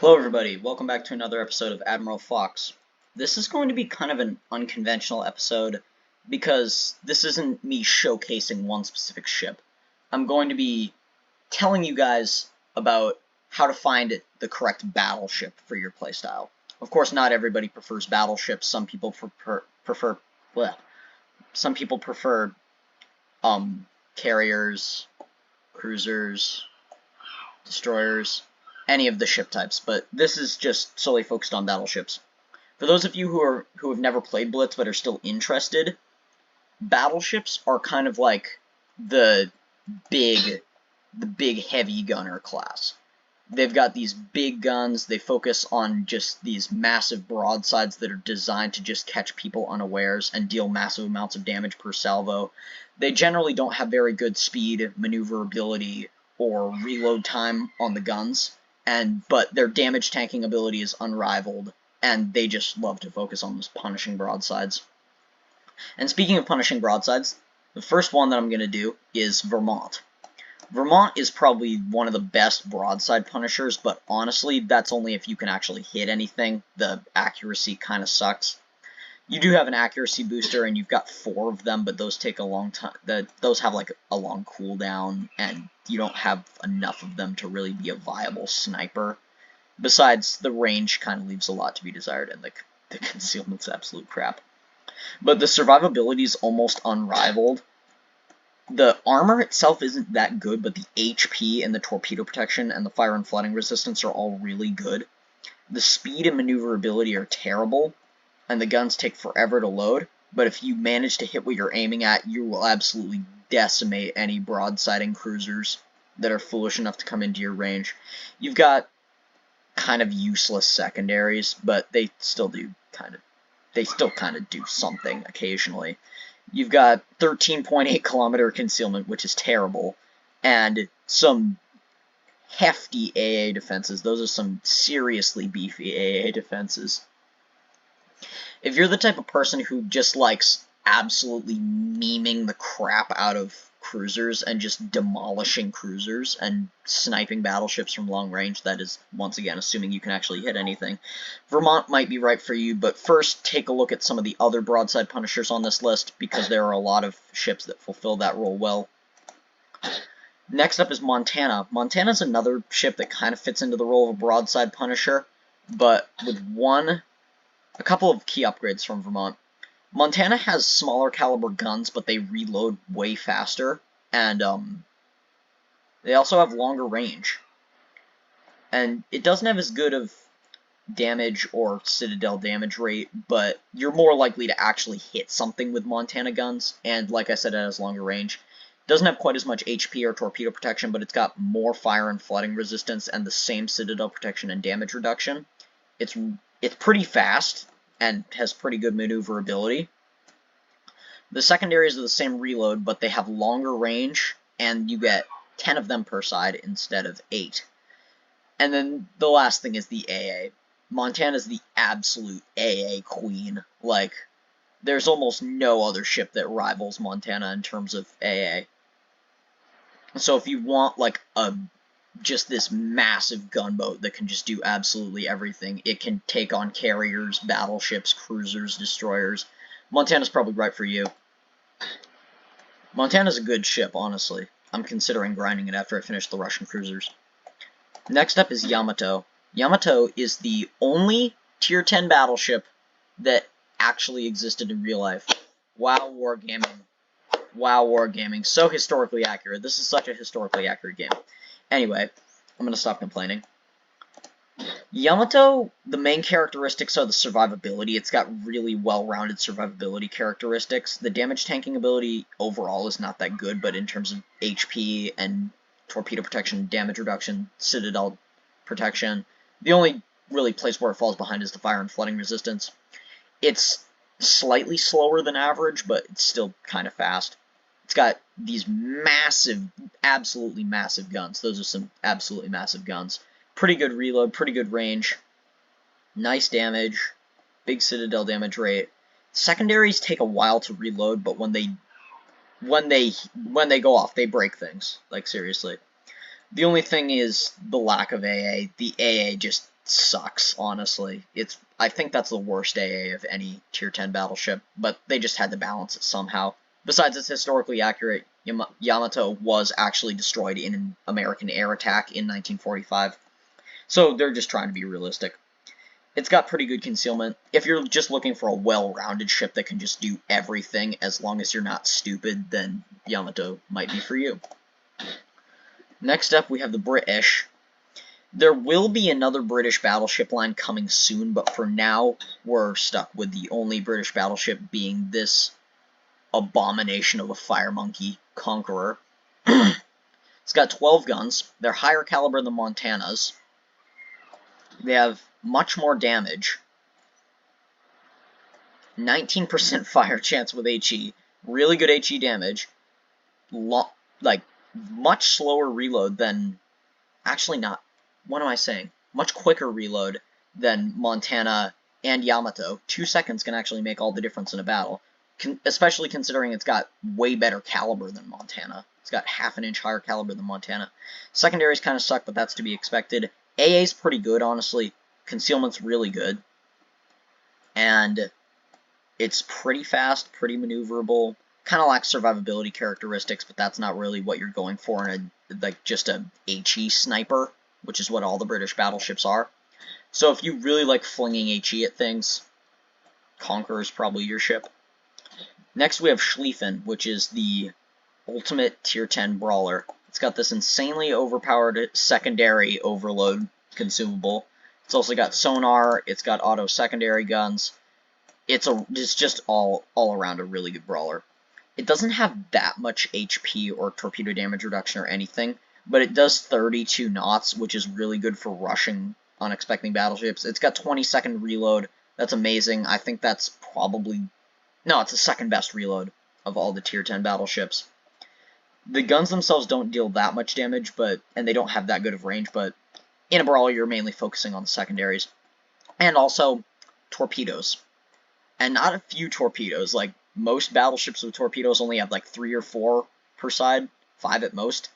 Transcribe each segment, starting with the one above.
Hello everybody, welcome back to another episode of Admiral Fox. This is going to be kind of an unconventional episode because this isn't me showcasing one specific ship. I'm going to be telling you guys about how to find the correct battleship for your playstyle. Of course, not everybody prefers battleships. Some people prefer carriers, cruisers, destroyers, any of the ship types, but this is just solely focused on battleships. For those of you who have never played Blitz but are still interested, battleships are kind of like the big heavy gunner class. They've got these big guns, they focus on just these massive broadsides that are designed to just catch people unawares and deal massive amounts of damage per salvo. They generally don't have very good speed, maneuverability, or reload time on the guns, but their damage tanking ability is unrivaled, and they just love to focus on those punishing broadsides. And speaking of punishing broadsides, the first one that I'm going to do is Vermont. Vermont is probably one of the best broadside punishers, but honestly, that's only if you can actually hit anything. The accuracy kind of sucks. You do have an accuracy booster, and you've got 4 of them, but those take a long time. Those have like a long cooldown, and you don't have enough of them to really be a viable sniper. Besides, the range kind of leaves a lot to be desired, and the concealment's absolute crap. But the survivability is almost unrivaled. The armor itself isn't that good, but the HP and the torpedo protection and the fire and flooding resistance are all really good. The speed and maneuverability are terrible, and the guns take forever to load, but if you manage to hit what you're aiming at, you will absolutely decimate any broadsiding cruisers that are foolish enough to come into your range. You've got kind of useless secondaries, but they still kind of do something occasionally. You've got 13.8 kilometer concealment, which is terrible, and some hefty AA defenses. Those are some seriously beefy AA defenses. If you're the type of person who just likes absolutely memeing the crap out of cruisers and just demolishing cruisers and sniping battleships from long range, that is, once again, assuming you can actually hit anything, Vermont might be right for you, but first take a look at some of the other broadside punishers on this list, because there are a lot of ships that fulfill that role well. Next up is Montana. Montana's another ship that kind of fits into the role of a broadside punisher, but with a couple of key upgrades from Vermont. Montana has smaller caliber guns, but they reload way faster, and they also have longer range. And it doesn't have as good of damage or citadel damage rate, but you're more likely to actually hit something with Montana guns, and like I said, it has longer range. It doesn't have quite as much HP or torpedo protection, but it's got more fire and flooding resistance and the same citadel protection and damage reduction. It's pretty fast and has pretty good maneuverability. The secondaries are the same reload, but they have longer range, and you get 10 of them per side instead of 8. And then the last thing is the AA. Montana's the absolute AA queen. Like, there's almost no other ship that rivals Montana in terms of AA. So if you want, like, just this massive gunboat that can just do absolutely everything, it can take on carriers, battleships, cruisers, destroyers, Montana's probably right for you. Montana's a good ship, honestly. I'm considering grinding it after I finish the Russian cruisers. Next up is Yamato. Yamato is the only Tier 10 battleship that actually existed in real life. Wow, Wargaming. Wow, Wargaming. So historically accurate. This is such a historically accurate game. Anyway, I'm going to stop complaining. Yamato, the main characteristics are the survivability. It's got really well-rounded survivability characteristics. The damage tanking ability overall is not that good, but in terms of HP and torpedo protection, damage reduction, citadel protection, the only really place where it falls behind is the fire and flooding resistance. It's slightly slower than average, but it's still kind of fast. It's got these massive, absolutely massive guns. Those are some absolutely massive guns. Pretty good reload, pretty good range, nice damage, big citadel damage rate. Secondaries take a while to reload, but when they go off, they break things. Like, seriously. The only thing is the lack of AA. The AA just sucks, honestly. I think that's the worst AA of any tier 10 battleship, but they just had to balance it somehow. Besides, it's historically accurate. Yamato was actually destroyed in an American air attack in 1945, so they're just trying to be realistic. It's got pretty good concealment. If you're just looking for a well-rounded ship that can just do everything as long as you're not stupid, then Yamato might be for you. Next up, we have the British. There will be another British battleship line coming soon, but for now, we're stuck with the only British battleship being this abomination of a fire monkey, Conqueror. It's got 12 guns. They're higher caliber than Montana's. They have much more damage. 19% fire chance with HE. Really good HE damage. Like, much slower reload than... Actually not. What am I saying? Much quicker reload than Montana and Yamato. 2 seconds can actually make all the difference in a battle. Especially considering it's got way better caliber than Montana. It's got half an inch higher caliber than Montana. Secondaries kind of suck, but that's to be expected. AA's pretty good, honestly. Concealment's really good. And it's pretty fast, pretty maneuverable. Kind of lacks survivability characteristics, but that's not really what you're going for in just a HE sniper, which is what all the British battleships are. So if you really like flinging HE at things, Conqueror is probably your ship. Next we have Schlieffen, which is the ultimate tier 10 brawler. It's got this insanely overpowered secondary overload consumable. It's also got sonar, it's got auto secondary guns. It's just all around a really good brawler. It doesn't have that much HP or torpedo damage reduction or anything, but it does 32 knots, which is really good for rushing unexpected battleships. It's got 20-second reload. That's amazing. I think that's probably... No, it's the second best reload of all the tier 10 battleships. The guns themselves don't deal that much damage, and they don't have that good of range, but in a brawler you're mainly focusing on the secondaries. And also, torpedoes. And not a few torpedoes, like most battleships with torpedoes only have like 3 or 4 per side, 5 at most.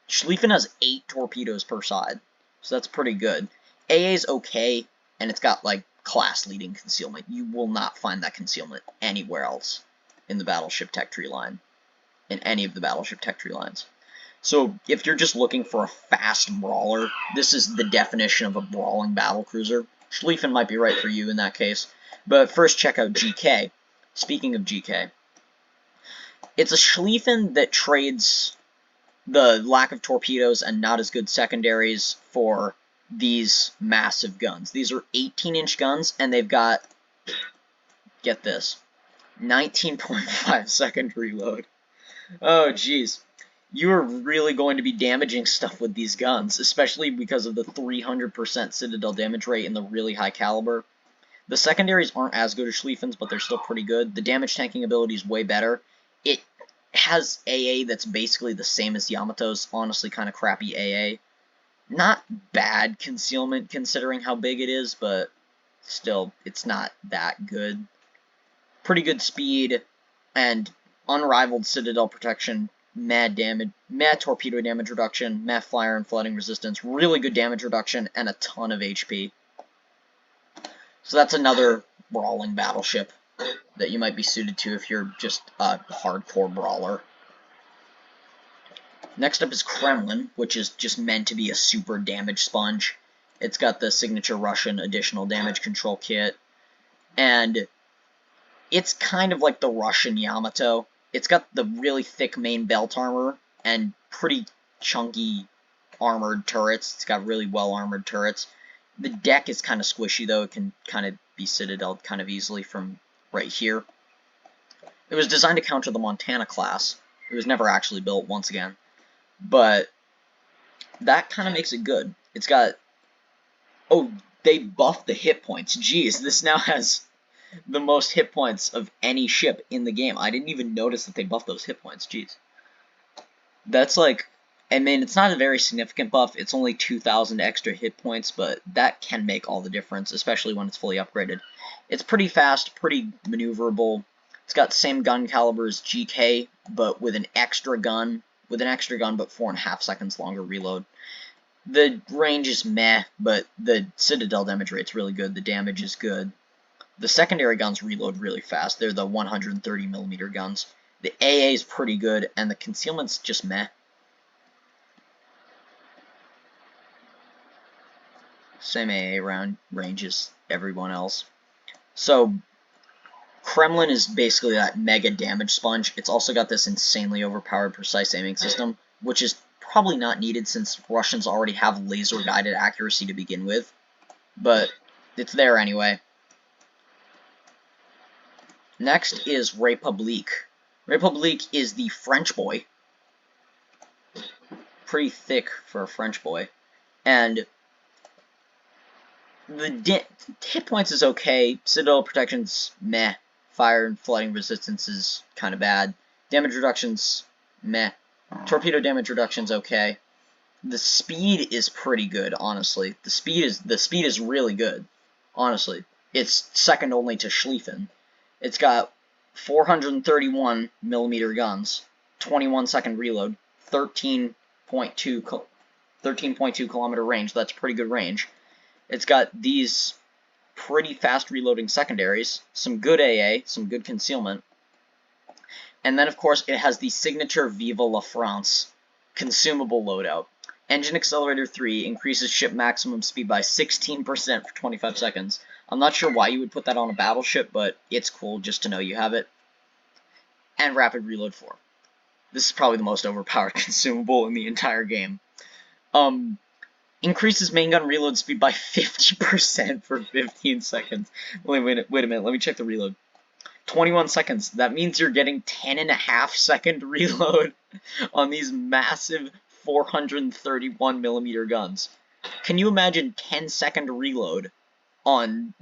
Schlieffen has 8 torpedoes per side, so that's pretty good. AA's okay, and it's got like class-leading concealment. You will not find that concealment anywhere else in the battleship tech tree line, in any of the battleship tech tree lines. So if you're just looking for a fast brawler, this is the definition of a brawling battlecruiser. Schlieffen might be right for you in that case. But first, check out GK. Speaking of GK, it's a Schlieffen that trades the lack of torpedoes and not as good secondaries for these massive guns. These are 18-inch guns, and they've got, get this, 19.5 second reload. Oh, jeez. You are really going to be damaging stuff with these guns, especially because of the 300% Citadel damage rate and the really high caliber. The secondaries aren't as good as Schlieffen's, but they're still pretty good. The damage tanking ability is way better. It has AA that's basically the same as Yamato's, honestly kind of crappy AA. Not bad concealment considering how big it is, but still, it's not that good. Pretty good speed, and unrivaled Citadel protection, mad torpedo damage reduction, mad flyer and flooding resistance, really good damage reduction, and a ton of HP. So that's another brawling battleship that you might be suited to if you're just a hardcore brawler. Next up is Kremlin, which is just meant to be a super damage sponge. It's got the signature Russian additional damage control kit, and it's kind of like the Russian Yamato. It's got the really thick main belt armor and pretty chunky armored turrets. It's got really well armored turrets. The deck is kind of squishy, though. It can kind of be citadeled kind of easily from right here. It was designed to counter the Montana class. It was never actually built, once again. But that kind of makes it good. It's got... Oh, they buffed the hit points. Jeez, this now has the most hit points of any ship in the game. I didn't even notice that they buffed those hit points. Jeez. That's like... I mean, it's not a very significant buff. It's only 2,000 extra hit points, but that can make all the difference, especially when it's fully upgraded. It's pretty fast, pretty maneuverable. It's got the same gun caliber as GK, but with an extra gun. But 4.5 seconds longer reload. The range is meh, but the Citadel damage rate's really good. The damage is good. The secondary guns reload really fast. They're the 130mm guns. The AA is pretty good, and the concealment's just meh. Same AA round range as everyone else. So, Kremlin is basically that mega damage sponge. It's also got this insanely overpowered precise aiming system, which is probably not needed since Russians already have laser-guided accuracy to begin with. But it's there anyway. Next is Republique. Republique is the French boy. Pretty thick for a French boy. And the hit points is okay. Citadel protection's meh. Fire and flooding resistance is kind of bad. Damage reduction's meh. Torpedo damage reduction's okay. The speed is pretty good, honestly. The speed is really good, honestly. It's second only to Schlieffen. It's got 431mm guns, 21-second reload, 13.2 kilometer range. That's pretty good range. It's got these pretty fast reloading secondaries, some good AA, some good concealment, and then of course it has the signature Vive la France consumable loadout. Engine Accelerator 3 increases ship maximum speed by 16% for 25 seconds. I'm not sure why you would put that on a battleship, but it's cool just to know you have it. And Rapid Reload 4. This is probably the most overpowered consumable in the entire game. Increases main gun reload speed by 50% for 15 seconds. Wait a minute, let me check the reload. 21 seconds. That means you're getting 10.5-second reload on these massive 431mm guns. Can you imagine 10-second reload on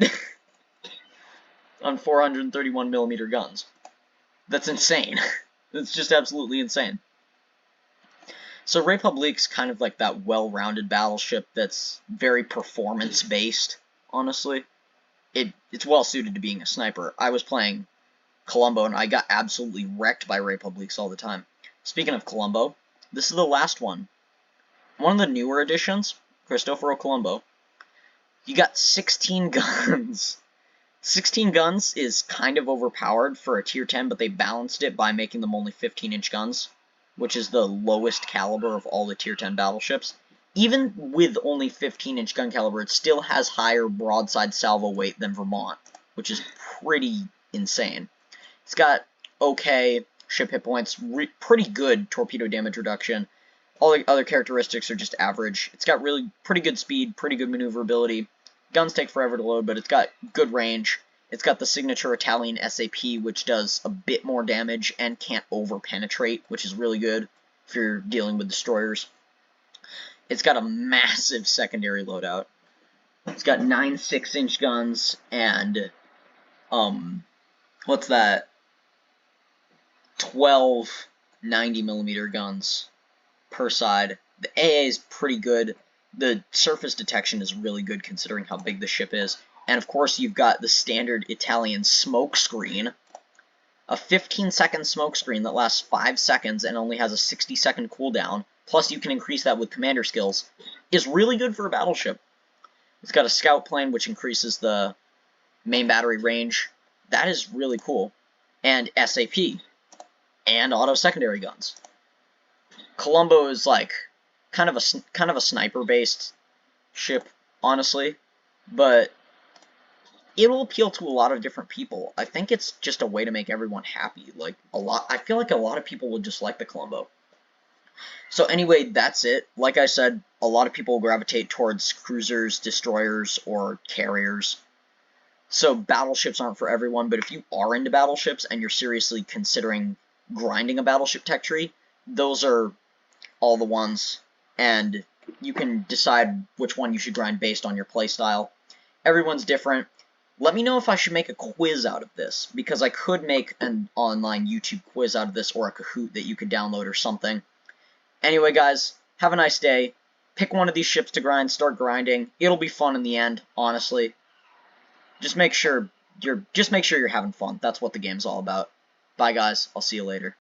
431mm guns? That's insane. That's just absolutely insane. So Republique's kind of like that well-rounded battleship that's very performance-based, honestly. It's well-suited to being a sniper. I was playing Colombo, and I got absolutely wrecked by Republiques all the time. Speaking of Colombo, this is the last one. One of the newer editions, Cristoforo Colombo, you got 16 guns. 16 guns is kind of overpowered for a tier 10, but they balanced it by making them only 15-inch guns, which is the lowest caliber of all the tier 10 battleships. Even with only 15-inch gun caliber, it still has higher broadside salvo weight than Vermont, which is pretty insane. It's got okay ship hit points, pretty good torpedo damage reduction. All the other characteristics are just average. It's got really pretty good speed, pretty good maneuverability. Guns take forever to load, but it's got good range. It's got the signature Italian SAP, which does a bit more damage and can't over-penetrate, which is really good if you're dealing with destroyers. It's got a massive secondary loadout. It's got 9 6-inch guns and, what's that? 12 90mm guns per side. The AA is pretty good. The surface detection is really good considering how big the ship is. And of course you've got the standard Italian smoke screen. A 15-second smoke screen that lasts 5 seconds and only has a 60-second cooldown, plus you can increase that with commander skills, is really good for a battleship. It's got a scout plane which increases the main battery range. That is really cool. And SAP. And auto secondary guns. Colombo is like kind of a sniper-based ship, honestly, but it'll appeal to a lot of different people. I think it's just a way to make everyone happy. I feel like a lot of people would just like the Colombo. So anyway, that's it. Like I said, a lot of people gravitate towards cruisers, destroyers, or carriers. So battleships aren't for everyone, but if you are into battleships and you're seriously considering grinding a battleship tech tree, those are all the ones, and you can decide which one you should grind based on your playstyle. Everyone's different. Let me know if I should make a quiz out of this, because I could make an online YouTube quiz out of this, or a Kahoot that you could download or something. Anyway, guys, have a nice day. Pick one of these ships to grind, start grinding. It'll be fun in the end, honestly. Just make sure you're having fun. That's what the game's all about. Bye, guys. I'll see you later.